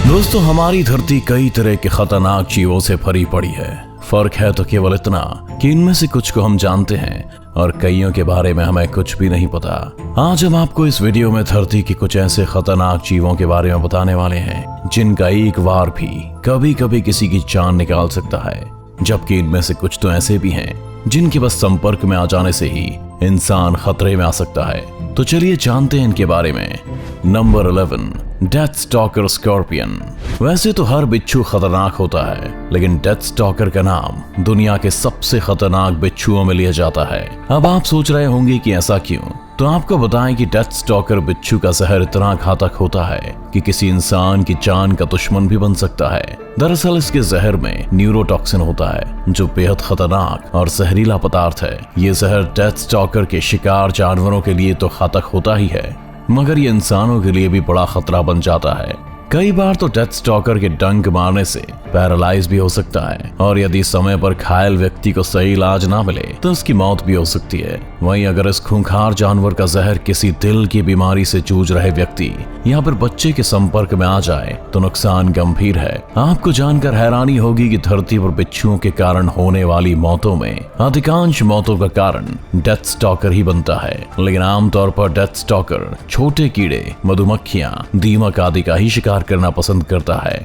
दोस्तों, हमारी धरती कई तरह के खतरनाक जीवों से भरी पड़ी है। फर्क है तो केवल इतना कि इनमें से कुछ को हम जानते हैं और कईयों के बारे में हमें कुछ भी नहीं पता। आज हम आपको इस वीडियो में धरती के कुछ ऐसे खतरनाक जीवों के बारे में बताने वाले हैं जिनका एक वार भी कभी कभी किसी की जान निकाल सकता है, जबकि इनमें से कुछ तो ऐसे भी हैं जिनके बस संपर्क में आ जाने से ही इंसान खतरे में आ सकता है। तो चलिए जानते हैं इनके बारे में। Number 11, death stalker scorpion. वैसे तो हर बिच्छू खतरनाक होता है, लेकिन डेथ स्टॉकर का नाम दुनिया के सबसे खतरनाक बिच्छुओं में लिया जाता है। अब आप सोच रहे होंगे कि ऐसा क्यों, तो आपको बताएं कि डेथ स्टॉकर बिच्छू का जहर इतना घातक होता है कि किसी इंसान की जान का दुश्मन भी बन सकता है। दरअसल इसके जहर में न्यूरोटॉक्सिन होता है जो बेहद खतरनाक और जहरीला पदार्थ है। ये जहर डेथ स्टॉकर के शिकार जानवरों के लिए तो घातक होता ही है, मगर ये इंसानों के लिए भी बड़ा खतरा बन जाता है। कई बार तो डेथ स्टॉकर के डंक मारने से पैरालाइज भी हो सकता है, और यदि समय पर घायल व्यक्ति को सही इलाज ना मिले तो उसकी मौत भी हो सकती है। वहीं अगर इस खूंखार जानवर का जहर किसी दिल की बीमारी से जूझ रहे व्यक्ति या फिर बच्चे के संपर्क में आ जाए तो नुकसान गंभीर है। आपको जानकर हैरानी होगी कि धरती पर बिच्छुओं के कारण होने वाली मौतों में अधिकांश मौतों का कारण डेथ स्टॉकर ही बनता है, लेकिन आमतौर पर डेथ स्टॉकर छोटे कीड़े, मधुमक्खियां, दीमक आदि का ही शिकार करना पसंद करता है।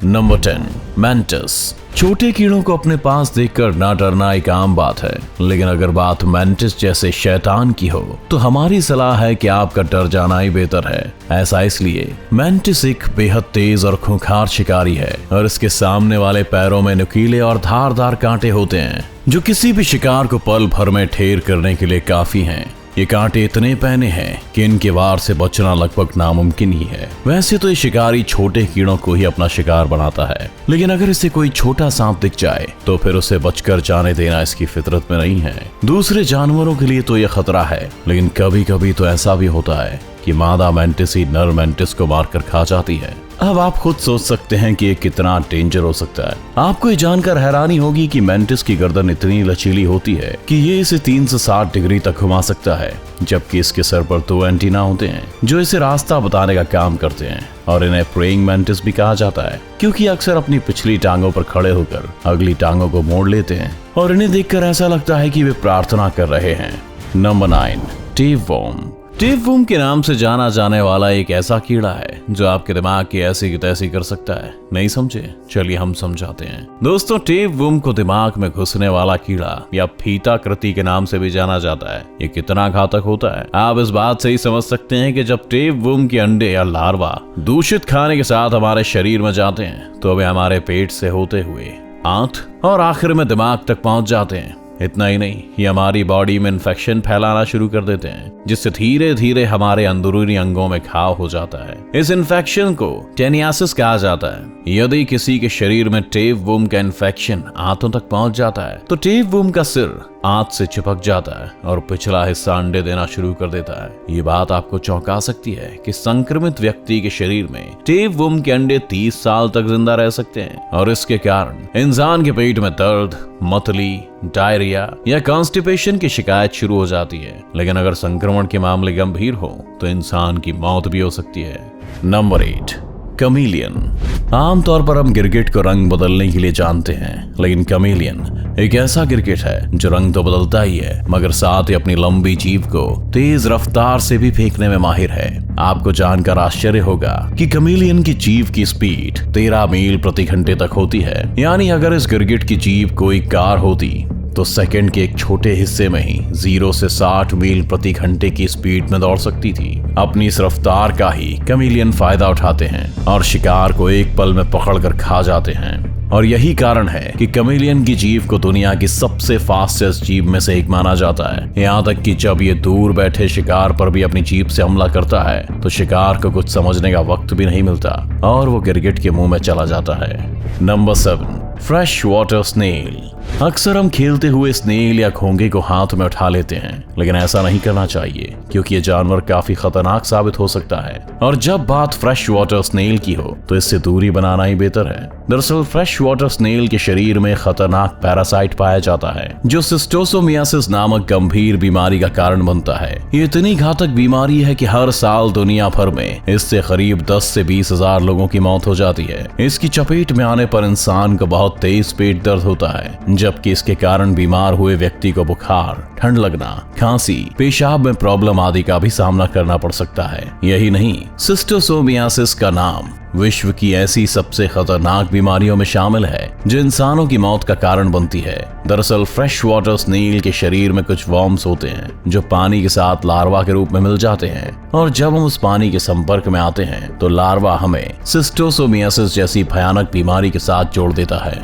Number 10, mantis. छोटे कीड़ों को अपने पास देखकर ना डरना एक आम बात है, लेकिन अगर बात मैंटिस जैसे शैतान की हो तो हमारी सलाह है कि आपका डर जाना ही बेहतर है। ऐसा इसलिए मैंटिस एक बेहद तेज और खूंखार शिकारी है, और इसके सामने वाले पैरों में नुकीले और धारदार कांटे होते हैं जो किसी भी शिकार को पल भर में ढेर करने के लिए काफी हैं। ये कांटे इतने पहने हैं कि इनके वार से बचना लगभग नामुमकिन ही है। वैसे तो ये शिकारी छोटे कीड़ों को ही अपना शिकार बनाता है, लेकिन अगर इसे कोई छोटा सांप दिख जाए तो फिर उसे बचकर जाने देना इसकी फितरत में नहीं है। दूसरे जानवरों के लिए तो यह खतरा है, लेकिन कभी कभी तो ऐसा भी होता है कि मादा मैंटिस ही नर मैंटिस को मारकर खा जाती है। अब आप खुद सोच सकते हैं कि ये कितना डेंजर हो सकता है। आपको ये जानकर हैरानी होगी कि मैंटिस की गर्दन इतनी लचीली होती है कि ये इसे 360 डिग्री तक घुमा सकता है, जबकि इसके सर पर 2 एंटीना होते हैं जो इसे रास्ता बताने का काम करते हैं, और इन्हें प्रेइंग मैंटिस भी कहा जाता है क्योंकि अक्सर अपनी पिछली टांगों पर खड़े होकर अगली टांगों को मोड़ लेते हैं, और इन्हें देखकर ऐसा लगता है कि वे प्रार्थना कर रहे हैं। Number 9, tapeworm. टेपवर्म के नाम से जाना जाने वाला एक ऐसा कीड़ा है जो आपके दिमाग की ऐसी की तैसी कर सकता है। नहीं समझे? चलिए हम समझाते हैं। दोस्तों, टेपवर्म को दिमाग में घुसने वाला कीड़ा या फीताकृति के नाम से भी जाना जाता है। ये कितना घातक होता है आप इस बात से ही समझ सकते हैं कि जब टेपवर्म के अंडे या लार्वा दूषित खाने के साथ हमारे शरीर में जाते हैं तो वे हमारे पेट से होते हुए आंत और आखिर में दिमाग तक पहुंच जाते हैं। इतना ही नहीं, ये हमारी बॉडी में इन्फेक्शन फैलाना शुरू कर देते हैं, जिससे धीरे धीरे हमारे अंदरूनी अंगों में घाव हो जाता है। इस इन्फेक्शन को टेनियासिस कहा जाता है। यदि किसी के शरीर में टेपवर्म का इन्फेक्शन आंतों तक पहुंच जाता है तो टेपवर्म का सिर आंत से चिपक जाता है और पिछला हिस्सा अंडे देना शुरू कर देता है। ये बात आपको चौंका सकती है कि संक्रमित व्यक्ति के शरीर में टेपवर्म के अंडे 30 साल तक जिंदा रह सकते हैं, और इसके कारण इंसान के पेट में दर्द, मतली, डायरिया या कॉन्स्टिपेशन की शिकायत शुरू हो जाती है। लेकिन अगर संक्रमण के मामले गंभीर हो तो इंसान की मौत भी हो सकती है। Number 8, chameleon. आमतौर पर हम गिरगिट को रंग बदलने के लिए जानते हैं, लेकिन कमीलियन एक ऐसा गिरगिट है जो रंग तो बदलता ही है, मगर साथ ही अपनी लंबी जीभ को तेज रफ्तार से भी फेंकने में माहिर है। आपको जानकर आश्चर्य होगा कि कमीलियन की जीभ की स्पीड 13 मील प्रति घंटे तक होती है। यानी अगर इस गिरगिट की जीभ कोई कार होती तो सेकंड के एक छोटे हिस्से में ही 0 से 60 मील प्रति घंटे की स्पीड में दौड़ सकती थी। अपनी इस रफ्तार का ही कमीलियन फायदा उठाते हैं और शिकार को एक पल में पकड़कर खा जाते हैं, और यही कारण है कि कमीलियन की जीभ को दुनिया की सबसे फास्टेस्ट जीभ में से एक माना जाता है। यहाँ तक कि जब ये दूर बैठे शिकार पर भी अपनी जीभ से हमला करता है तो शिकार को कुछ समझने का वक्त भी नहीं मिलता और वो गिरगिट के मुंह में चला जाता है। Number 7, fresh water snail. अक्सर हम खेलते हुए स्नेल या घोंगे को हाथ में उठा लेते हैं, लेकिन ऐसा नहीं करना चाहिए क्योंकि ये जानवर काफी खतरनाक साबित हो सकता है। और जब बात फ्रेश वाटर स्नेल की हो तो इससे दूरी बनाना ही बेहतर है। दरअसल फ्रेश वाटर स्नेल के शरीर में खतरनाक पैरासाइट पाया जाता है जो शिस्टोसोमियासिस नामक गंभीर बीमारी का कारण बनता है। ये इतनी घातक बीमारी है कि हर साल दुनिया भर में इससे करीब 10 से 20 हजार लोगों की मौत हो जाती है। इसकी चपेट में आने पर इंसान को बहुत तेज पेट दर्द होता है, जबकि इसके कारण बीमार हुए व्यक्ति को बुखार, ठंड लगना, खांसी, पेशाब में प्रॉब्लम आदि का भी सामना करना पड़ सकता है। यही नहीं, शिस्टोसोमियासिस का नाम विश्व की ऐसी सबसे खतरनाक बीमारियों में शामिल है जो इंसानों की मौत का कारण बनती है। दरअसल फ्रेश वाटर स्नेल के शरीर में कुछ वर्म्स होते हैं जो पानी के साथ लार्वा के रूप में मिल जाते हैं, और जब हम उस पानी के संपर्क में आते हैं तो लार्वा हमें शिस्टोसोमियासिस जैसी भयानक बीमारी के साथ जोड़ देता है।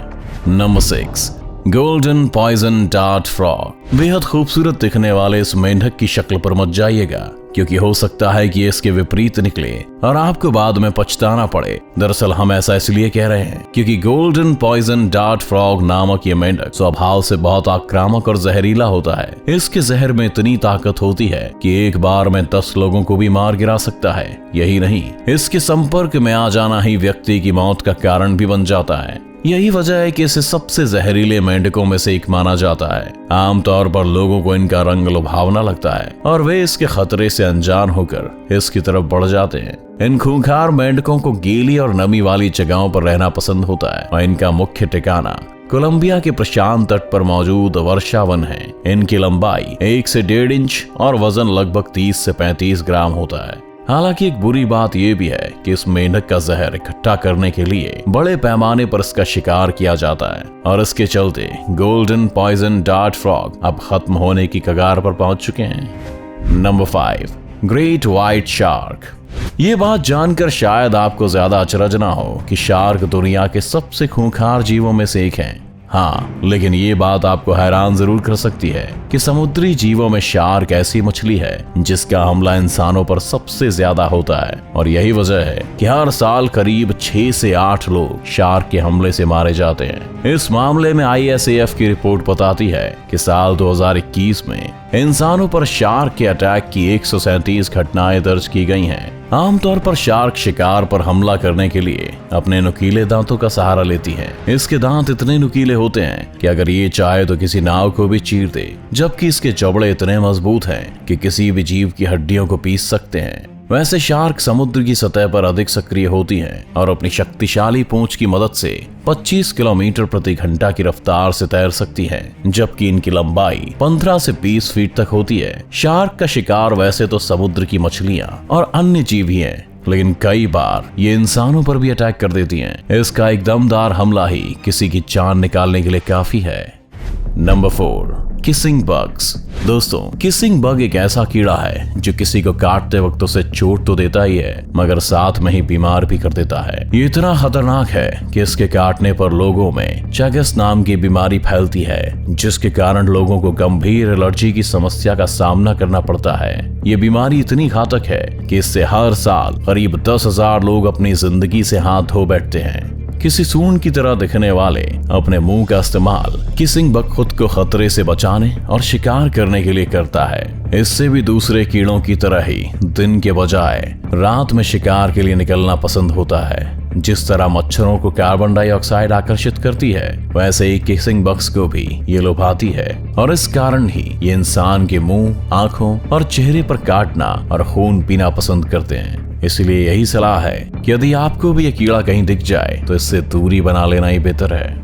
Number 6, golden poison dart frog. बेहद खूबसूरत दिखने वाले इस मेंढक की शक्ल पर मत जाइएगा क्योंकि हो सकता है कि इसके विपरीत निकले और आपको बाद में पछताना पड़े। दरअसल हम ऐसा इसलिए कह रहे हैं क्योंकि गोल्डन पॉइजन डार्ट फ्रॉग नामक ये मेंढक स्वभाव से बहुत आक्रामक और जहरीला होता है। इसके जहर में इतनी ताकत होती है कि एक बार में 10 लोगों को भी मार गिरा सकता है। यही नहीं, इसके संपर्क में आ जाना ही व्यक्ति की मौत का कारण भी बन जाता है। यही वजह है कि इसे सबसे जहरीले मेंढकों में से एक माना जाता है। आमतौर पर लोगों को इनका रंग लुभावना लगता है और वे इसके खतरे से अनजान होकर इसकी तरफ बढ़ जाते हैं। इन खूंखार मेंढकों को गीली और नमी वाली जगहों पर रहना पसंद होता है और इनका मुख्य ठिकाना कोलंबिया के प्रशांत तट पर मौजूद वर्षा वन है। इनकी लंबाई 1 से 1.5 इंच और वजन लगभग 30 से 35 ग्राम होता है। हालांकि एक बुरी बात यह भी है कि इस मेंढक का जहर इकट्ठा करने के लिए बड़े पैमाने पर इसका शिकार किया जाता है और इसके चलते गोल्डन पॉइजन डार्ट फ्रॉग अब खत्म होने की कगार पर पहुंच चुके हैं। Number 5, great white shark. ये बात जानकर शायद आपको ज्यादा अचरज ना हो कि शार्क दुनिया के सबसे खूंखार जीवों में से एक हैं। हाँ, लेकिन ये बात आपको हैरान जरूर कर सकती है कि समुद्री जीवों में शार्क ऐसी मछली है जिसका हमला इंसानों पर सबसे ज्यादा होता है, और यही वजह है कि हर साल करीब 6 से 8 लोग शार्क के हमले से मारे जाते हैं। इस मामले में ISAF की रिपोर्ट बताती है कि साल 2021 में इंसानों पर शार्क के अटैक की 137 घटनाएं दर्ज की गई हैं। आमतौर पर शार्क शिकार पर हमला करने के लिए अपने नुकीले दांतों का सहारा लेती है। इसके दांत इतने नुकीले होते हैं कि अगर ये चाहे तो किसी नाव को भी चीर दे, जबकि इसके जबड़े इतने मजबूत हैं कि किसी भी जीव की हड्डियों को पीस सकते हैं। वैसे शार्क समुद्र की सतह पर अधिक सक्रिय होती हैं और अपनी शक्तिशाली पूंछ की मदद से 25 किलोमीटर प्रति घंटा की रफ्तार से तैर सकती हैं, जबकि इनकी लंबाई 15 से 20 फीट तक होती है। शार्क का शिकार वैसे तो समुद्र की मछलियां और अन्य जीव ही हैं, लेकिन कई बार ये इंसानों पर भी अटैक कर देती हैं। इसका एक दमदार हमला ही किसी की जान निकालने के लिए काफी है। Number 4, kissing bugs. दोस्तों, किसिंग बग एक ऐसा कीड़ा है जो किसी को काटते वक्त उसे चोट तो देता ही है, मगर साथ में ही बीमार भी कर देता है। ये इतना खतरनाक है कि इसके काटने पर लोगों में चैगस नाम की बीमारी फैलती है, जिसके कारण लोगों को गंभीर एलर्जी की समस्या का सामना करना पड़ता है। ये बीमारी इतनी घातक है कि इससे हर साल करीब 10,000 लोग अपनी जिंदगी से हाथ धो बैठते हैं। किसी सूंड की तरह दिखने वाले अपने मुंह का इस्तेमाल किसिंग बग खुद को खतरे से बचाने और शिकार करने के लिए करता है। इससे भी दूसरे कीड़ों की तरह ही दिन के बजाय रात में शिकार के लिए निकलना पसंद होता है। जिस तरह मच्छरों को कार्बन डाइऑक्साइड आकर्षित करती है, वैसे ही किसिंग बग्स को भी ये लुभाती है, और इस कारण ही ये इंसान के मुंह, आंखों और चेहरे पर काटना और खून पीना पसंद करते हैं। इसलिए यही सलाह है कि यदि आपको भी ये कीड़ा कहीं दिख जाए तो इससे दूरी बना लेना ही बेहतर है।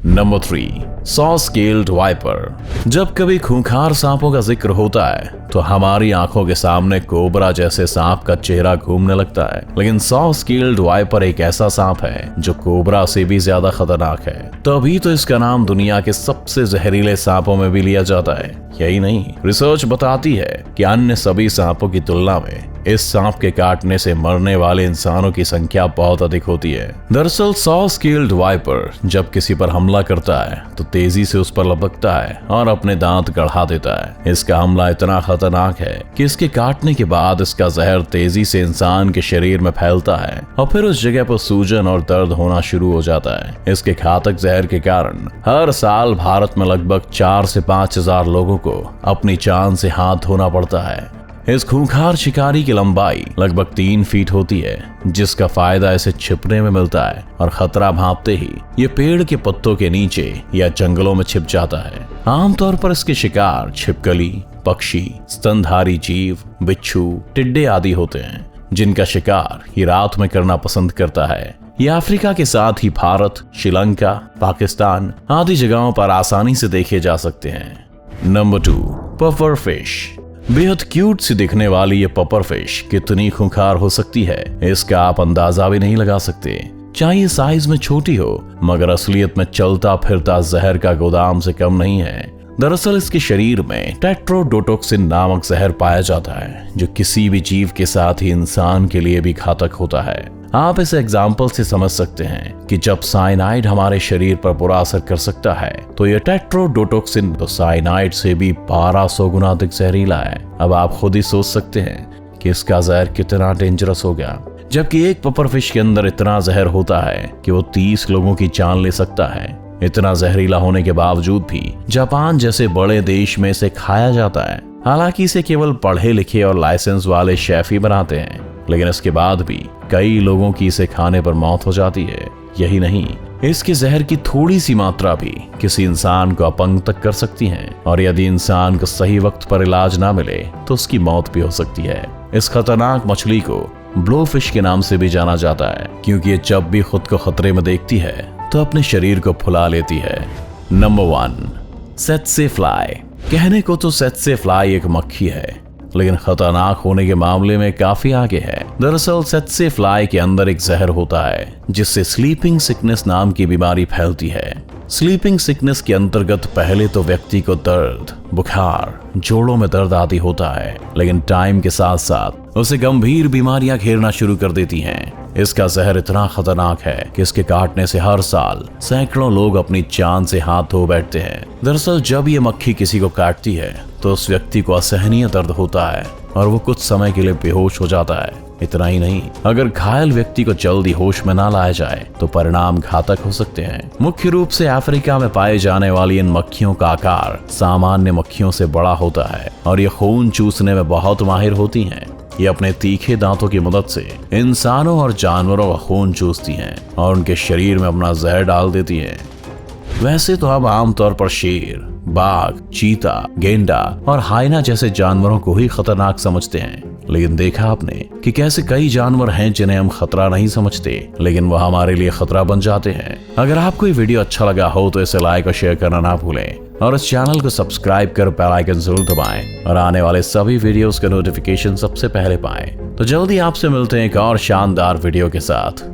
Number 3, saw scaled viper. जब कभी खूंखार सांपों का जिक्र होता है तो हमारी आंखों के सामने कोबरा जैसे सांप का चेहरा घूमने लगता है, लेकिन सॉ स्केल्ड वाइपर एक ऐसा सांप है जो कोबरा से भी ज्यादा खतरनाक है। तभी तो इसका नाम दुनिया के सबसे जहरीले सांपों में भी लिया जाता है। यही नहीं, रिसर्च बताती है कि अन्य सभी सांपों की तुलना में इस सांप के काटने से मरने वाले इंसानों की संख्या बहुत अधिक होती है। दरअसल 100 स्केल्ड वाइपर जब किसी पर हमला करता है तो तेजी से उस पर लपकता है और अपने दांत गढ़ा देता है। इसका हमला इतना खतरनाक है कि इसके काटने के बाद इसका जहर तेजी से इंसान के शरीर में फैलता है और फिर उस जगह पर सूजन और दर्द होना शुरू हो जाता है। इसके घातक जहर के कारण हर साल भारत में लगभग 4 से 5 हजार लोगों को अपनी जान से हाथ धोना पड़ता है। इस खूंखार शिकारी की लंबाई लगभग 3 फीट होती है, जिसका फायदा इसे छिपने में मिलता है और खतरा भांपते ही ये पेड़ के पत्तों के नीचे या जंगलों में छिप जाता है। आमतौर पर इसके शिकार छिपकली, पक्षी, स्तनधारी जीव, बिच्छू, टिड्डे आदि होते हैं, जिनका शिकार ये रात में करना पसंद करता है। ये अफ्रीका के साथ ही भारत, श्रीलंका, पाकिस्तान आदि जगहों पर आसानी से देखे जा सकते हैं। Number 2, puffer fish. बेहद क्यूट सी दिखने वाली ये पपर फिश कितनी खूंखार हो सकती है, इसका आप अंदाजा भी नहीं लगा सकते। चाहे साइज में छोटी हो, मगर असलियत में चलता फिरता जहर का गोदाम से कम नहीं है। दरअसल इसके शरीर में टेट्रोडोटोक्सिन नामक जहर पाया जाता है, जो किसी भी जीव के साथ ही इंसान के लिए भी घातक होता है। आप इस एग्जाम्पल से समझ सकते हैं कि जब साइनाइड हमारे शरीर पर बुरा असर कर सकता है, तो यह टेट्रोडोटोक्सिन तो साइनाइड से भी 1200 गुना अधिक जहरीला है। अब आप खुद ही सोच सकते हैं कि इसका जहर कितना डेंजरस हो गया। जबकि एक पपर फिश के अंदर इतना जहर होता है कि वो 30 लोगों की जान ले सकता है। इतना जहरीला होने के बावजूद भी जापान जैसे बड़े देश में इसे खाया जाता है। हालांकि इसे केवल पढ़े लिखे और लाइसेंस वाले शेफ ही बनाते हैं, लेकिन इसके बाद भी कई लोगों की इसे खाने पर मौत हो जाती है। यही नहीं, इसके जहर की थोड़ी सी मात्रा भी किसी इंसान को अपंग तक कर सकती है, और यदि इंसान को सही वक्त पर इलाज ना मिले तो उसकी मौत भी हो सकती है। इस खतरनाक मछली को ब्लो फिश के नाम से भी जाना जाता है, क्योंकि ये जब भी खुद को खतरे में देखती है तो अपने शरीर को फुला लेती है। Number 1, tsetse fly. कहने को तो सेत्से फ्लाई एक मक्खी है, लेकिन खतरनाक होने के मामले में काफी आगे है। दरअसल सेत्से फ्लाई के अंदर एक जहर होता है जिससे स्लीपिंग सिकनेस नाम की बीमारी फैलती है। स्लीपिंग सिकनेस के अंतर्गत पहले तो व्यक्ति को दर्द, बुखार, जोड़ों में दर्द आदि होता है, लेकिन टाइम के साथ साथ उसे गंभीर बीमारियां घेरना शुरू कर देती हैं। इसका जहर इतना खतरनाक है कि इसके काटने से हर साल सैकड़ों लोग अपनी जान से हाथ धो बैठते हैं। दरअसल जब ये मक्खी किसी को काटती है तो उस व्यक्ति को असहनीय दर्द होता है और वो कुछ समय के लिए बेहोश हो जाता है। इतना ही नहीं, अगर घायल व्यक्ति को जल्दी होश में ना लाया जाए तो परिणाम घातक हो सकते हैं। मुख्य रूप से अफ्रीका में पाए जाने वाली इन मक्खियों का आकार सामान्य मक्खियों से बड़ा होता है और ये खून चूसने में बहुत माहिर होती हैं। ये अपने तीखे दांतों की मदद से इंसानों और जानवरों का खून चूसती हैं और उनके शरीर में अपना जहर डाल देती हैं। वैसे तो अब आमतौर पर शेर, बाघ, चीता, गेंडा और हाइना जैसे जानवरों को ही खतरनाक समझते हैं, लेकिन देखा आपने कि कैसे कई जानवर हैं जिन्हें हम खतरा नहीं समझते, लेकिन वह हमारे लिए खतरा बन जाते हैं। अगर आपको ये वीडियो अच्छा लगा हो तो इसे लाइक और शेयर करना ना भूलें और इस चैनल को सब्सक्राइब कर बेल आइकन जरूर दबाएं और आने वाले सभी वीडियोस का नोटिफिकेशन सबसे पहले पाएं। तो जल्दी आपसे मिलते हैं एक और शानदार वीडियो के साथ।